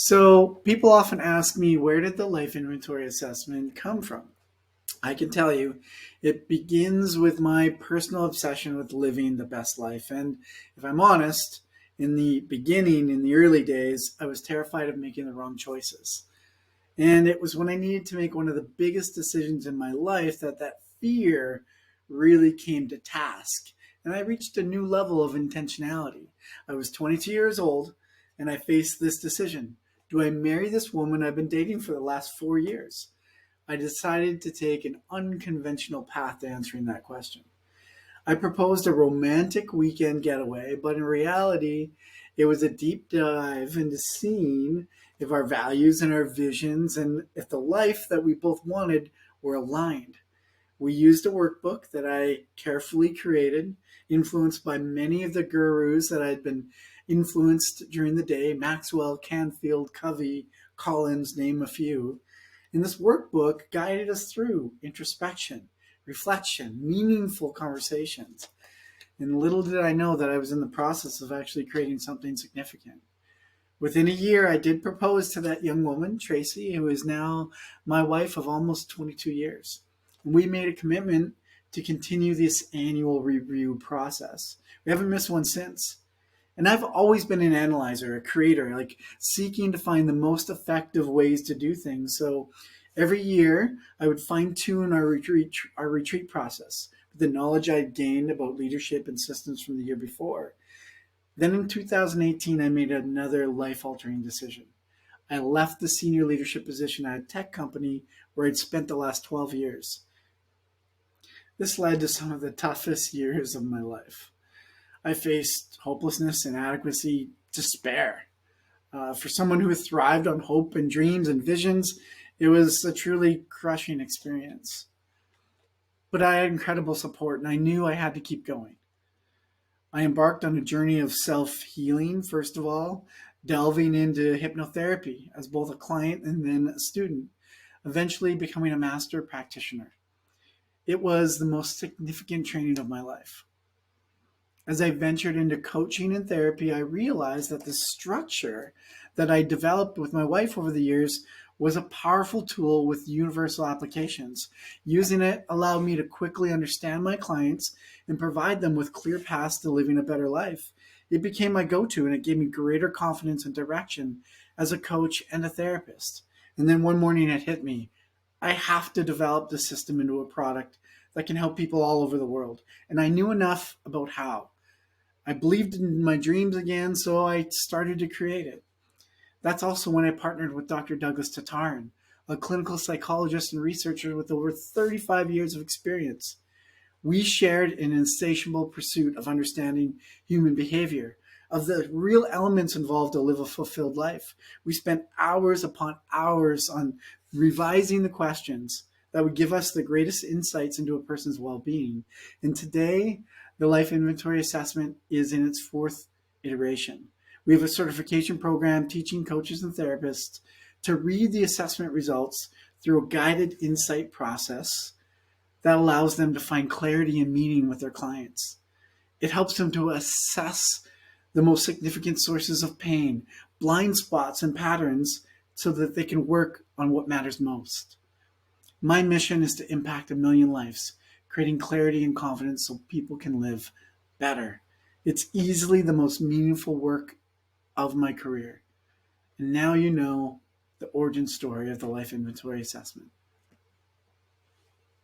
So, people often ask me, where did the life inventory assessment come from? I can tell you, it begins with my personal obsession with living the best life. And if I'm honest, in the beginning, in the early days, I was terrified of making the wrong choices. And it was when I needed to make one of the biggest decisions in my life that fear really came to task. And I reached a new level of intentionality. I was 22 years old and I faced this decision. Do I marry this woman I've been dating for the last 4 years? I decided to take an unconventional path to answering that question. I proposed a romantic weekend getaway, but in reality, it was a deep dive into seeing if our values and our visions and if the life that we both wanted were aligned. We used a workbook that I carefully created, influenced by many of the gurus that I'd been influenced during the day: Maxwell, Canfield, Covey, Collins, name a few. And this workbook guided us through introspection, reflection, meaningful conversations. And little did I know that I was in the process of actually creating something significant. Within a year, I did propose to that young woman, Tracy, who is now my wife of almost 22 years. And we made a commitment to continue this annual review process. We haven't missed one since. And I've always been an analyzer, a creator, like seeking to find the most effective ways to do things. So every year I would fine tune our retreat process with the knowledge I'd gained about leadership and systems from the year before. Then in 2018, I made another life altering decision. I left the senior leadership position at a tech company where I'd spent the last 12 years. This led to some of the toughest years of my life. I faced hopelessness, inadequacy, despair. For someone who thrived on hope and dreams and visions, it was a truly crushing experience. But I had incredible support and I knew I had to keep going. I embarked on a journey of self healing, first of all, delving into hypnotherapy as both a client and then a student, eventually becoming a master practitioner. It was the most significant training of my life. As I ventured into coaching and therapy, I realized that the structure that I developed with my wife over the years was a powerful tool with universal applications. Using it allowed me to quickly understand my clients and provide them with clear paths to living a better life. It became my go to and it gave me greater confidence and direction as a coach and a therapist. And then one morning it hit me: I have to develop the system into a product that can help people all over the world. And I knew enough about how. I believed in my dreams again, so I started to create it. That's also when I partnered with Dr. Douglas Tatarin, a clinical psychologist and researcher with over 35 years of experience. We shared an insatiable pursuit of understanding human behavior, of the real elements involved to live a fulfilled life. We spent hours upon hours on revising the questions that would give us the greatest insights into a person's well being. And today, the Life Inventory Assessment is in its fourth iteration. We have a certification program teaching coaches and therapists to read the assessment results through a guided insight process that allows them to find clarity and meaning with their clients. It helps them to assess the most significant sources of pain, blind spots, and patterns so that they can work on what matters most. My mission is to impact 1 million lives, creating clarity and confidence so people can live better. It's easily the most meaningful work of my career. And now you know the origin story of the Life Inventory Assessment.